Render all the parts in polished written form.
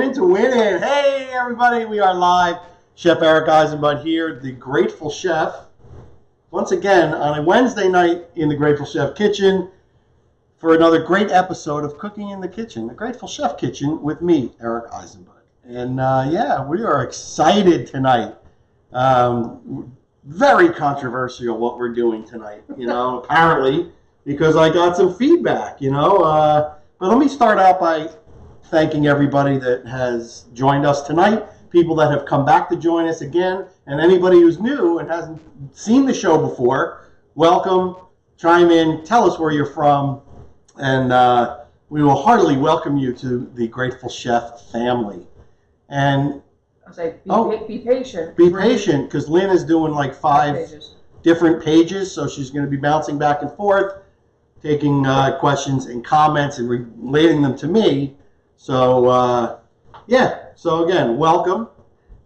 Into winning. Hey everybody, we are live. Chef Eric Eisenbud here, the Grateful Chef. Once again on a Wednesday night in the Grateful Chef kitchen for another great episode of Cooking in the Kitchen, the Grateful Chef kitchen with me, Eric Eisenbud. And we are excited tonight. Very controversial what we're doing tonight, apparently, because I got some feedback, But let me start out by thanking everybody that has joined us tonight, people that have come back to join us again, and anybody who's new and hasn't seen the show before, welcome, chime in, tell us where you're from, and we will heartily welcome you to the Grateful Chef family. And I was like, be patient. Be patient, because Lynn is doing like 5 different pages, so she's going to be bouncing back and forth, taking questions and comments and relating them to me. So, so again, welcome,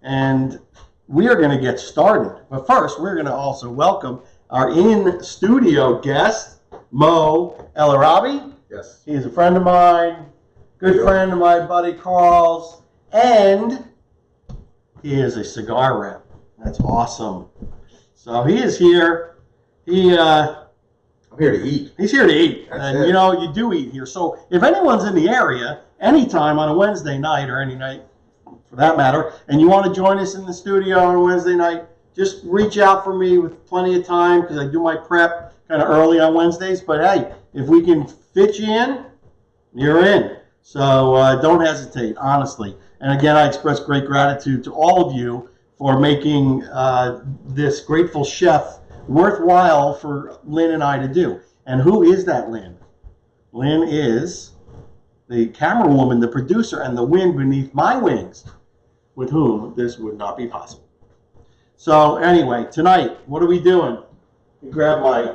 and we are going to get started. But first, we're going to also welcome our in-studio guest, Mo El Arabi. Yes. He is a friend of mine, good friend of my buddy Carl's, and he is a cigar rep. That's awesome. So he is here. I'm here to eat. He's here to eat. That's And, it. you do eat here. So if anyone's in the area, anytime on a Wednesday night or any night for that matter, and you want to join us in the studio on a Wednesday night, just reach out for me with plenty of time because I do my prep kind of early on Wednesdays. But hey, if we can fit you in, you're in. So don't hesitate, honestly. And again, I express great gratitude to all of you for making this Grateful Chef worthwhile for Lynn and I to do. And who is that Lynn? Lynn is the camera woman, the producer, and the wind beneath my wings, with whom this would not be possible. So anyway, tonight, what are we doing? You grab my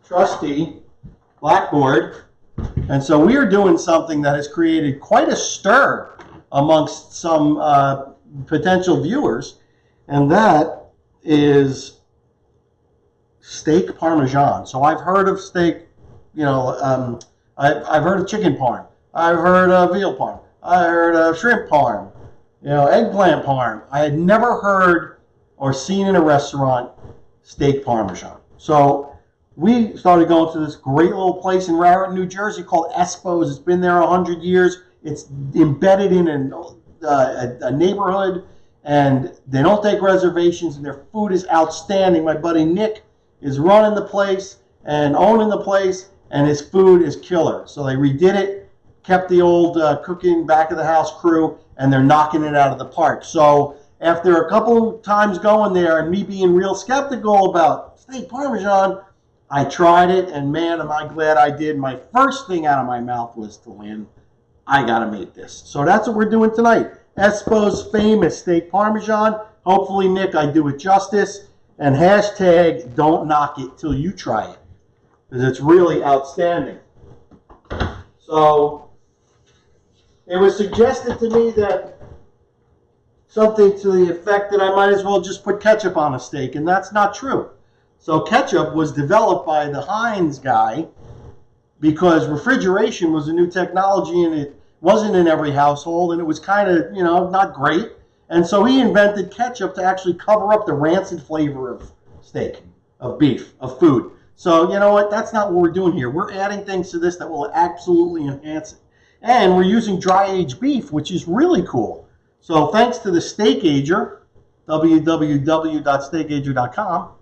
trusty blackboard. And so we are doing something that has created quite a stir amongst some potential viewers, and that is steak Parmesan. So I've heard of steak, I've heard of chicken parm. I've heard of veal parm. I heard of shrimp parm, eggplant parm. I had never heard or seen in a restaurant steak Parmesan. So we started going to this great little place in Raritan, New Jersey called Espo's. It's been there 100 years. It's embedded in a neighborhood, and they don't take reservations, and their food is outstanding. My buddy Nick is running the place and owning the place, and his food is killer. So they redid it, kept the old cooking back of the house crew, and they're knocking it out of the park. So after a couple times going there and me being real skeptical about steak Parmesan, I tried it, and man, am I glad I did. My first thing out of my mouth was to Lynn, I got to make this. So that's what we're doing tonight. Espo's famous steak Parmesan. Hopefully, Nick, I do it justice. And hashtag don't knock it till you try it, because it's really outstanding. So it was suggested to me that something to the effect that I might as well just put ketchup on a steak, and that's not true. So ketchup was developed by the Heinz guy because refrigeration was a new technology and it wasn't in every household, and it was kind of, not great. And so he invented ketchup to actually cover up the rancid flavor of steak, of beef, of food. So you know what? That's not what we're doing here. We're adding things to this that will absolutely enhance it. And we're using dry-aged beef, which is really cool. So thanks to the Steak Ager, www.steakager.com,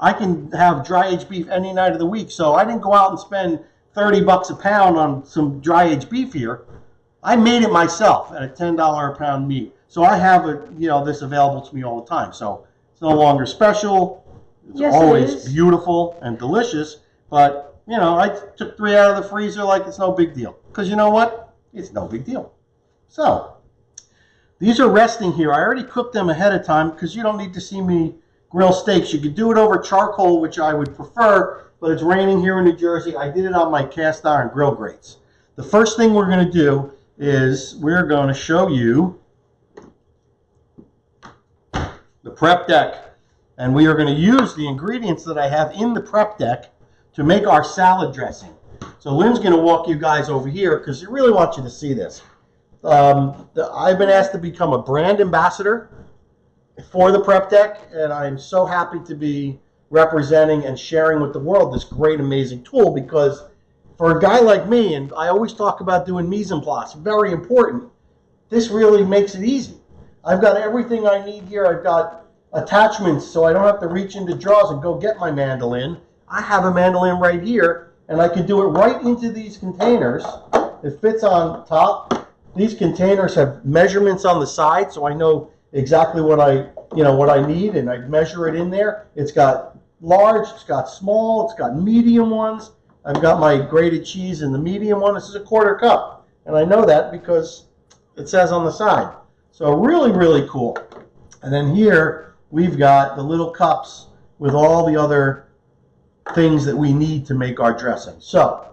I can have dry-aged beef any night of the week. So I didn't go out and spend $30 a pound on some dry-aged beef here. I made it myself at a $10 a pound meat. So I have this available to me all the time. So it's no longer special. It's always beautiful and delicious. But, I took 3 out of the freezer like it's no big deal. Because you know what? It's no big deal. So these are resting here. I already cooked them ahead of time because you don't need to see me grill steaks. You could do it over charcoal, which I would prefer, but it's raining here in New Jersey. I did it on my cast iron grill grates. The first thing we're going to do is we're going to show you the prep deck. And we are going to use the ingredients that I have in the prep deck to make our salad dressing. So Lynn's going to walk you guys over here because I really want you to see this. I've been asked to become a brand ambassador for the Prep Deck, and I'm so happy to be representing and sharing with the world this great, amazing tool, because for a guy like me, and I always talk about doing mise en place, very important, this really makes it easy. I've got everything I need here. I've got attachments so I don't have to reach into drawers and go get my mandolin. I have a mandolin right here, and I can do it right into these containers. It fits on top. These containers have measurements on the side, so I know exactly what I need, and I measure it in there. It's got large, it's got small, it's got medium ones. I've got my grated cheese in the medium one. This is a 1/4 cup, and I know that because it says on the side. So really, really cool. And then here we've got the little cups with all the other things that we need to make our dressing. So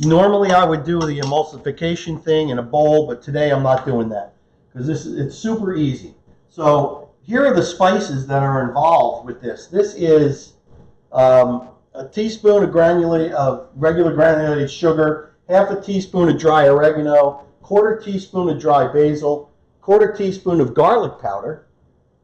normally I would do the emulsification thing in a bowl, but today I'm not doing that because it's super easy. So here are the spices that are involved with this. This is a teaspoon of regular granulated sugar, half a teaspoon of dry oregano, 1/4 teaspoon of dry basil, 1/4 teaspoon of garlic powder,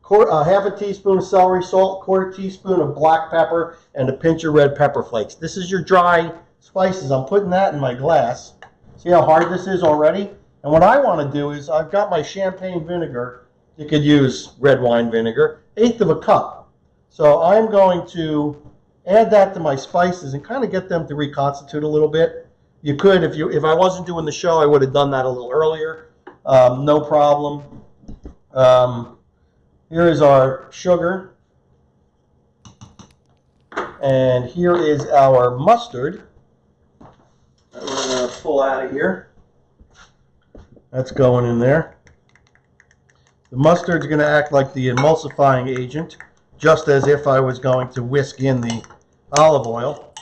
half a teaspoon of celery salt, 1/4 teaspoon of black pepper, and a pinch of red pepper flakes. This is your dry spices. I'm putting that in my glass. See how hard this is already? And what I want to do is I've got my champagne vinegar. You could use red wine vinegar, 1/8 of a cup. So I'm going to add that to my spices and kind of get them to reconstitute a little bit. You could, if I wasn't doing the show, I would have done that a little earlier. No problem. Here is our sugar. And here is our mustard. I'm going to pull out of here. That's going in there. The mustard's going to act like the emulsifying agent, just as if I was going to whisk in the olive oil.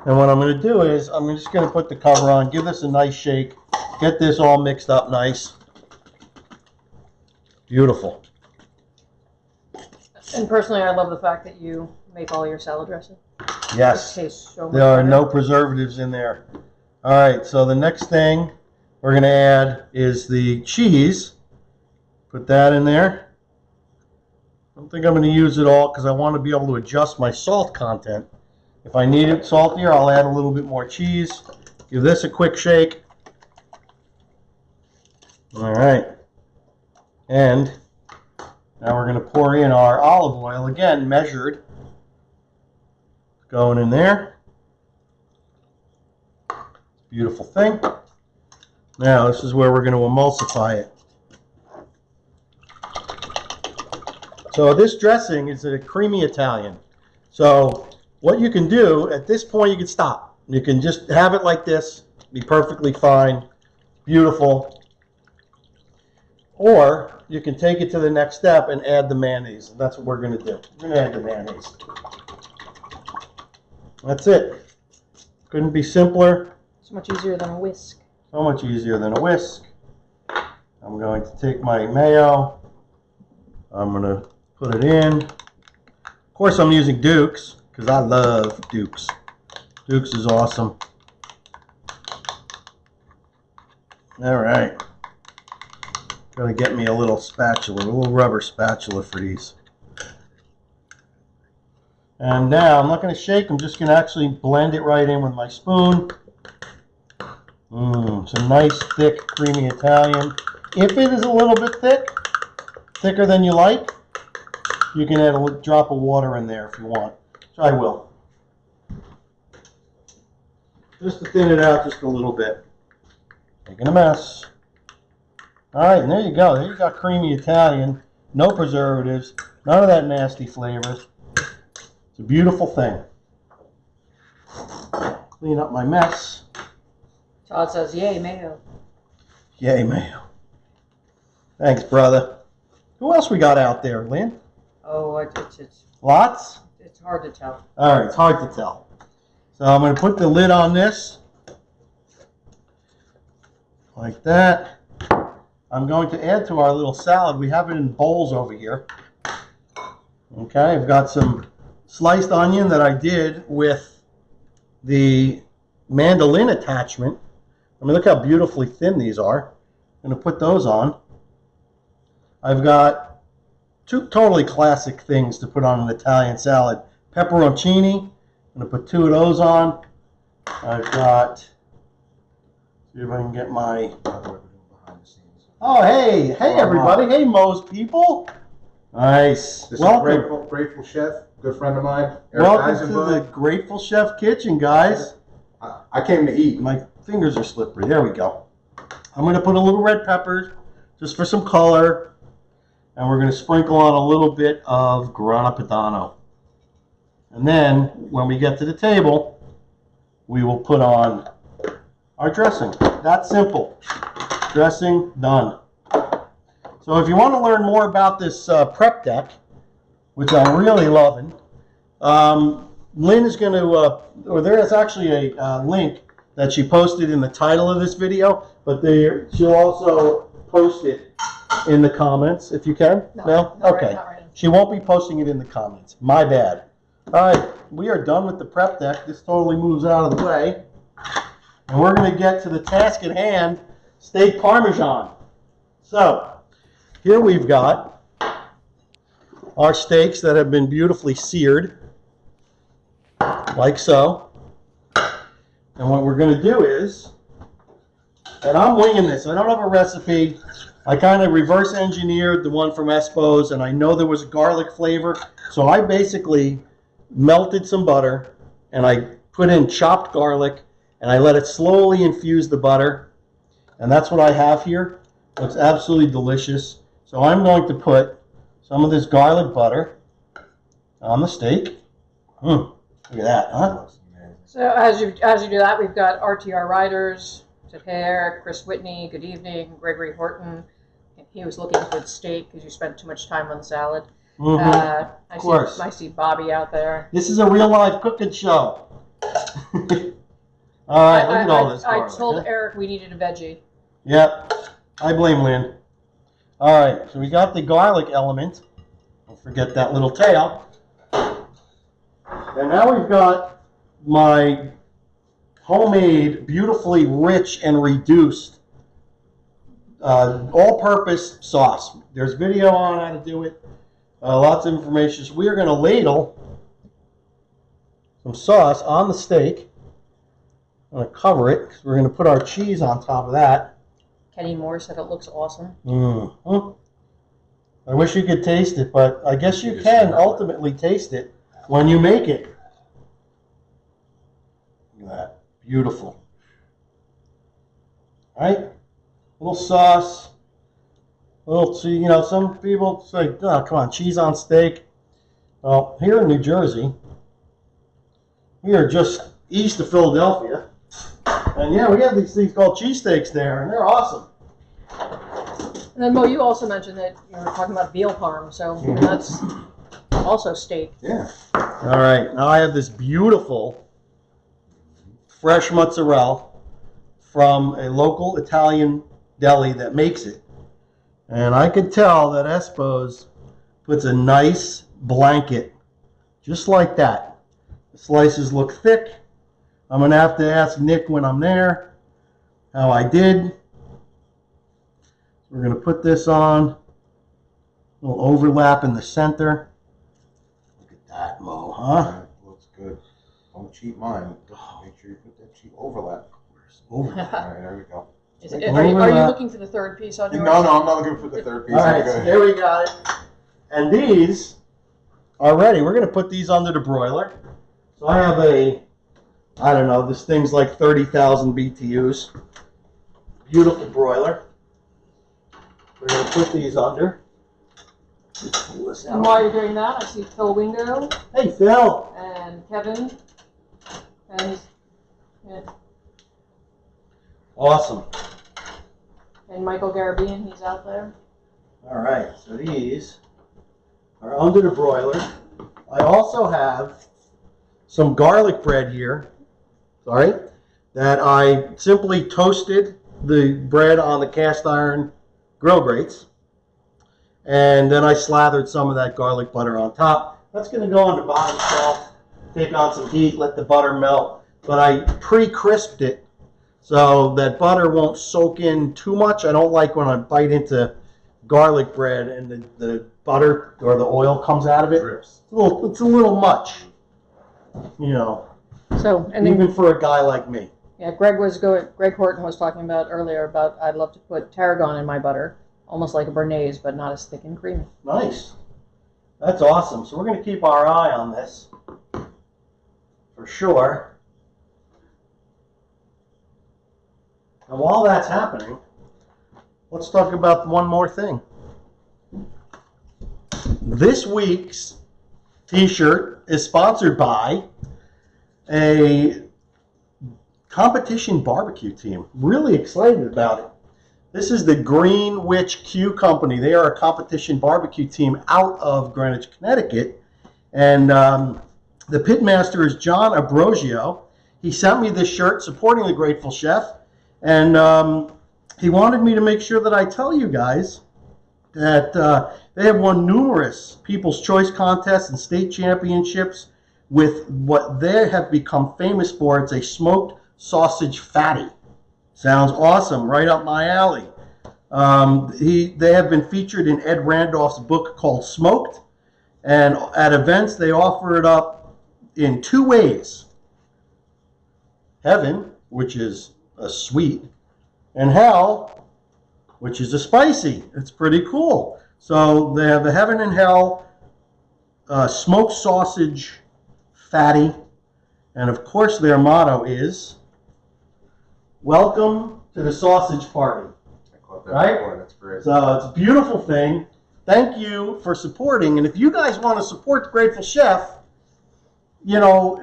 And what I'm going to do is I'm just going to put the cover on, give this a nice shake, get this all mixed up nice. Beautiful. And personally, I love the fact that you make all your salad dressing. Yes. It tastes so much There are better. no preservatives in there. All right, so the next thing we're going to add is the cheese. Put that in there. I don't think I'm going to use it all because I want to be able to adjust my salt content. If I need it saltier, I'll add a little bit more cheese. Give this a quick shake. All right. And now we're going to pour in our olive oil, again measured. Going in there. Beautiful thing. Now this is where we're going to emulsify it. So this dressing is a creamy Italian. So what you can do at this point, you can stop. You can just have it like this, be perfectly fine, beautiful. Or you can take it to the next step and add the mayonnaise. And that's what we're going to do. We're going to add the mayonnaise. That's it. Couldn't be simpler. So much easier than a whisk. So much easier than a whisk. I'm going to take my mayo. I'm going to put it in. Of course, I'm using Duke's because I love Duke's. Duke's is awesome. All right. Got to get me a little spatula, a little rubber spatula for these. And now I'm not going to shake. I'm just going to actually blend it right in with my spoon. It's a nice, thick, creamy Italian. If it is a little bit thick, thicker than you like, you can add a drop of water in there if you want. So I will. Just to thin it out just a little bit. Making a mess. All right, and there you go. There you got creamy Italian. No preservatives. None of that nasty flavor. It's a beautiful thing. Clean up my mess. Todd says, yay, mayo. Yay, mayo. Thanks, brother. Who else we got out there, Lynn? Oh, Lots? it's hard to tell. All right, it's hard to tell. So I'm going to put the lid on this. Like that. I'm going to add to our little salad. We have it in bowls over here. Okay, I've got some sliced onion that I did with the mandolin attachment. I mean, look how beautifully thin these are. I'm going to put those on. I've got two totally classic things to put on an Italian salad. Pepperoncini. I'm going to put 2 of those on. I've got, see if I can get my, oh, hey everybody. Hey, Mo's people. Nice. This Welcome. is Grateful Chef, good friend of mine. Welcome to the Grateful Chef kitchen, guys. I came to eat. My fingers are slippery. There we go. I'm going to put a little red pepper just for some color. And we're going to sprinkle on a little bit of grana padano. And then when we get to the table, we will put on our dressing. That's simple. Dressing, done. So if you want to learn more about this prep deck, which I'm really loving, Lynn is going to, or there is actually a link that she posted in the title of this video, but she'll also post it in the comments if you can. No? Okay. Right. She won't be posting it in the comments. My bad. All right, we are done with the prep deck. This totally moves out of the way. And we're going to get to the task at hand, steak Parmesan. So, here we've got our steaks that have been beautifully seared, like so. And what we're going to do is, and I'm winging this. I don't have a recipe. I kind of reverse engineered the one from Espo's, and I know there was a garlic flavor. So I basically melted some butter, and I put in chopped garlic, and I let it slowly infuse the butter. And that's what I have here. Looks absolutely delicious. So I'm going to put some of this garlic butter on the steak. Look at that, huh? So as you do that, we've got RTR Riders, Tahir, Chris Whitney, good evening, Gregory Horton. He was looking for the steak because you spent too much time on the salad. Of course. I see Bobby out there. This is a real life cooking show. All right, look at all this garlic. I told Eric we needed a veggie. Yep, I blame Lynn. All right, so we got the garlic element. Don't forget that little tail. And now we've got my homemade, beautifully rich and reduced all-purpose sauce. There's video on how to do it. Lots of information. So we are going to ladle some sauce on the steak. I'm going to cover it because we're going to put our cheese on top of that. Kenny Moore said it looks awesome. I wish you could taste it, but I guess you can ultimately taste it when you make it. Look at that. Beautiful. All right? Little sauce. Little cheese. You know, some people say, oh, come on, cheese on steak. Well, here in New Jersey, we are just east of Philadelphia. And yeah, we have these things called cheesesteaks there, and they're awesome. And then, Mo, you also mentioned that you were talking about veal parm, so that's also steak. Yeah. All right, now I have this beautiful fresh mozzarella from a local Italian deli that makes it. And I could tell that Espo's puts a nice blanket, just like that. The slices look thick. I'm going to have to ask Nick when I'm there how I did. We're going to put this on. A little overlap in the center. Look at that, Mo, huh? Looks good. Don't cheat mine. Make sure you put that cheap overlap. Overlap. All right, there we go. Are you looking for the third piece on yours? No, I'm not looking for the third piece. All right, so there we got it. And these are ready. We're going to put these under the broiler. So I have I don't know, this thing's like 30,000 BTUs. Beautiful broiler. We're going to put these under. Pull this out. And while you're doing that, I see Phil Wingo Hey, Phil. and Kevin. And Awesome. Michael Garabian, he's out there. All right, so these are under the broiler. I also have some garlic bread here, sorry, that I simply toasted the bread on the cast iron grill grates. And then I slathered some of that garlic butter on top. That's going to go on the bottom shelf, take on some heat, let the butter melt. but I pre-crisped it so that butter won't soak in too much. I don't like when I bite into garlic bread and the butter or the oil comes out of it. Drips. It's a little much, you know, So, and then, even for a guy like me. yeah, Greg Horton was talking about earlier about I'd love to put tarragon in my butter, almost like a béarnaise, but not as thick and creamy. Nice. That's awesome. So we're going to keep our eye on this for sure. And while that's happening, let's talk about one more thing. This week's t-shirt is sponsored by a competition barbecue team. Really excited about it. This is the Green Witch Q Company. They are a competition barbecue team out of Greenwich, Connecticut. And the pitmaster is John Abrogio. He sent me this shirt supporting the Grateful Chef. And he wanted me to make sure that I tell you guys that they have won numerous People's Choice contests and state championships with what they have become famous for. It's a smoked sausage fatty. Sounds awesome, right up my alley. They have been featured in Ed Randolph's book called Smoked, and at events they offer it up in two ways. Heaven, which is a sweet, and hell, which is a spicy. It's pretty cool. So they have a Heaven and Hell smoked sausage fatty, and of course their motto is, welcome to the sausage party. I caught that Right? before. That's great. So it's a beautiful thing. Thank you for supporting. And if you guys want to support the Grateful Chef, you know,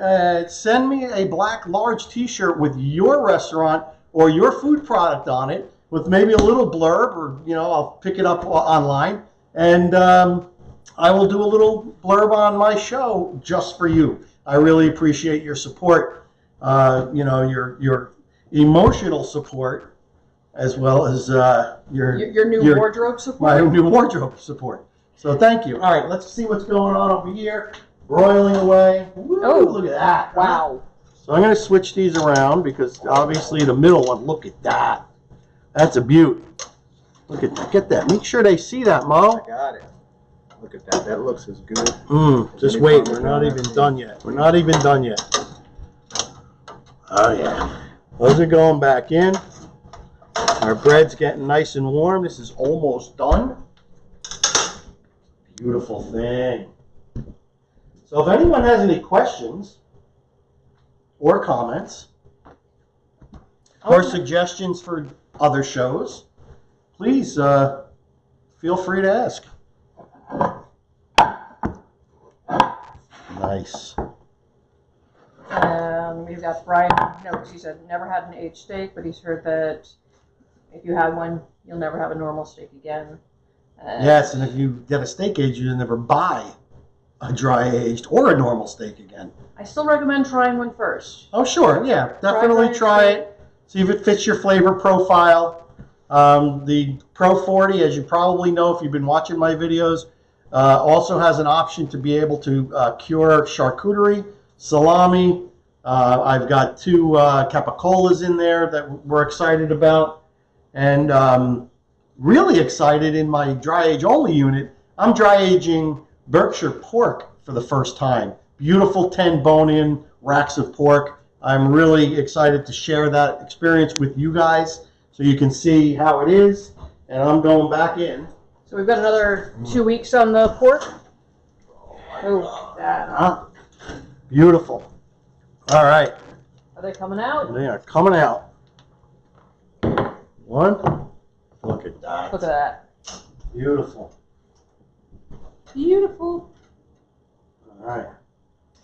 send me a black large t-shirt with your restaurant or your food product on it with maybe a little blurb, or, you know, I'll pick it up online. And I will do a little blurb on my show just for you. I really appreciate your support, you know, your emotional support, as well as Your new wardrobe support? my new wardrobe support. So thank you. All right, let's see what's going on over here. Broiling away. Woo, Oh, look at that. Wow. So I'm going to switch these around because obviously the middle one, look at that. That's a beaut. Look at that. Get that. Make sure they see that, Mo. I got it. Look at that. That looks as good. Just wait. We're not even done yet. We're not even done yet. Oh, yeah. Those are going back in. Our bread's getting nice and warm. This is almost done. Beautiful thing. So if anyone has any questions or comments or suggestions for other shows, please feel free to ask. Nice. We've got Brian notes. He said never had an aged steak, but he's heard that if you had one, you'll never have a normal steak again. Yes, and if you get a steak aged, you'll never buy a dry aged or a normal steak again. I still recommend trying one first. Oh, sure. Yeah, definitely try it. See if it fits your flavor profile. The Pro 40, as you probably know if you've been watching my videos, also has an option to be able to cure charcuterie, salami. I've got two capicolas in there that we're excited about. And really excited in my dry age only unit. I'm dry aging Berkshire pork for the first time. Beautiful 10 bone-in racks of pork. I'm really excited to share that experience with you guys so you can see how it is. And I'm going back in. So we've got another 2 weeks on the pork. Oh, that. Beautiful. All right. Are they coming out? They are coming out. One. Look at that. Look at that. Beautiful. Beautiful. All right.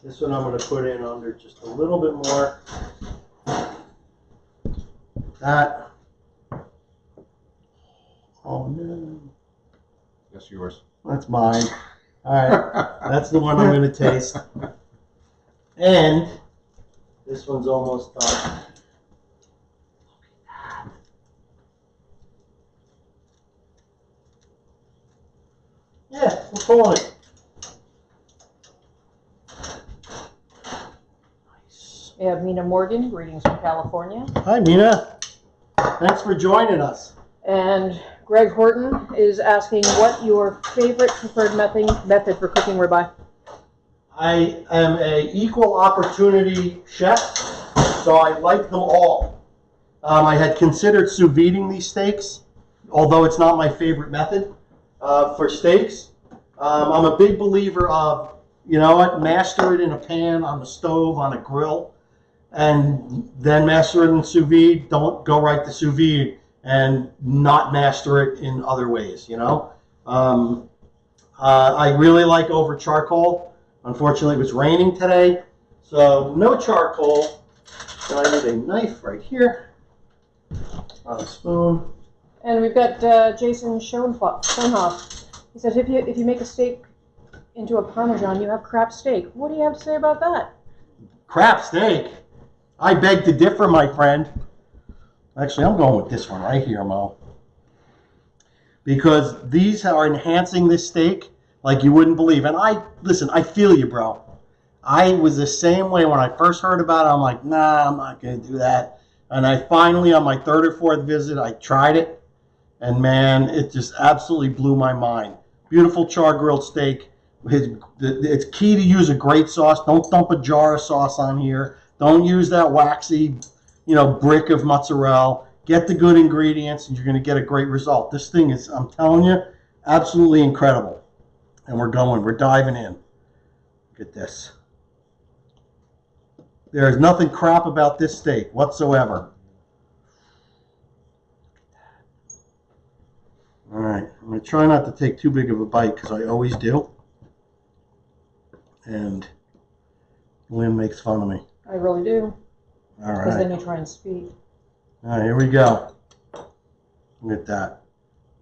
This one I'm going to put in under just a little bit more. That. Oh, no. That's yours. That's mine. All right. That's the one I'm going to taste. And this one's almost done. Yeah, we're pulling it. Nice. Yeah, Mina Morgan, greetings from California. Hi, Mina. Thanks for joining us. And Greg Horton is asking what your favorite preferred method for cooking ribeye. I am a equal opportunity chef, so I like them all. I had considered sous videing these steaks, although it's not my favorite method for steaks. I'm a big believer of, you know what, master it in a pan, on the stove, on a grill, and then master it in sous vide. Don't go right to sous vide and not master it in other ways, you know. I really like over charcoal. Unfortunately, it was raining today, so no charcoal. So I need a knife right here, on a spoon. And we've got Jason Schoenhoff. He says if you make a steak into a Parmesan, you have crap steak. What do you have to say about that? Crap steak? I beg to differ, my friend. Actually, I'm going with this one right here, Mo. Because these are enhancing this steak like you wouldn't believe. And listen, I feel you, bro. I was the same way when I first heard about it. I'm like, nah, I'm not going to do that. And I finally, on my third or fourth visit, I tried it. And man, it just absolutely blew my mind. Beautiful char-grilled steak. It's key to use a great sauce. Don't dump a jar of sauce on here. Don't use that waxy, brick of mozzarella. Get the good ingredients, and you're going to get a great result. This thing is, I'm telling you, absolutely incredible. And we're diving in. Look at this. There is nothing crap about this steak whatsoever. All right, I'm going to try not to take too big of a bite because I always do. And Lynn makes fun of me. I really do. All right. Because then you try and speak. All right, here we go. Look at that.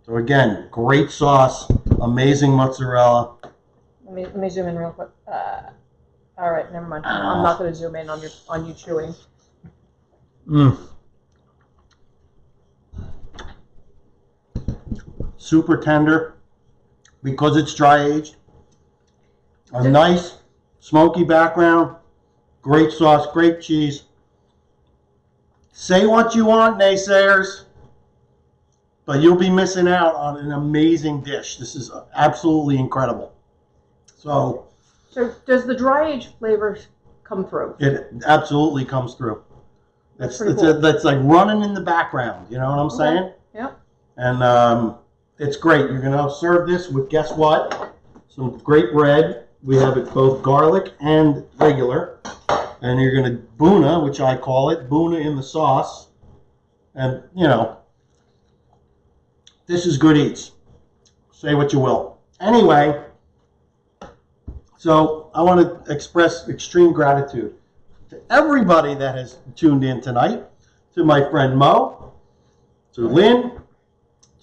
So again, great sauce, amazing mozzarella. Let me zoom in real quick. All right, never mind. I'm not going to zoom in on you chewing. Super tender because it's dry aged. A nice smoky background. Great sauce, great cheese. Say what you want, naysayers, but you'll be missing out on an amazing dish. This is absolutely incredible. So does the dry age flavor come through? It absolutely comes through. That's cool. That's like running in the background. You know what I'm saying? Yeah. And it's great. You're going to serve this with, guess what? Some great bread. We have it both garlic and regular. And you're going to boona, which I call it, boona in the sauce. And, this is good eats. Say what you will. Anyway, so I want to express extreme gratitude to everybody that has tuned in tonight, to my friend Mo, to Lynn,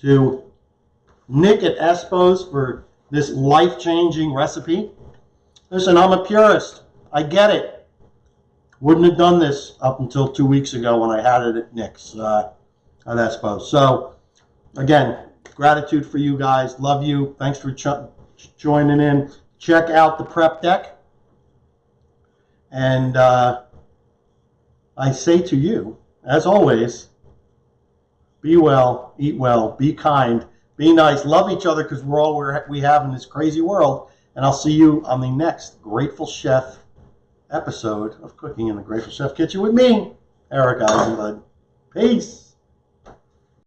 to Nick at Espo's for this life-changing recipe. Listen, I'm a purist. I get it. Wouldn't have done this up until 2 weeks ago when I had it at Nick's at Espo's. So, again, gratitude for you guys. Love you. Thanks for joining in. Check out the prep deck. And I say to you, as always, be well, eat well, be kind, be nice, love each other because we're all we have in this crazy world. And I'll see you on the next Grateful Chef episode of Cooking in the Grateful Chef Kitchen with me, Eric Eisenbud. Peace.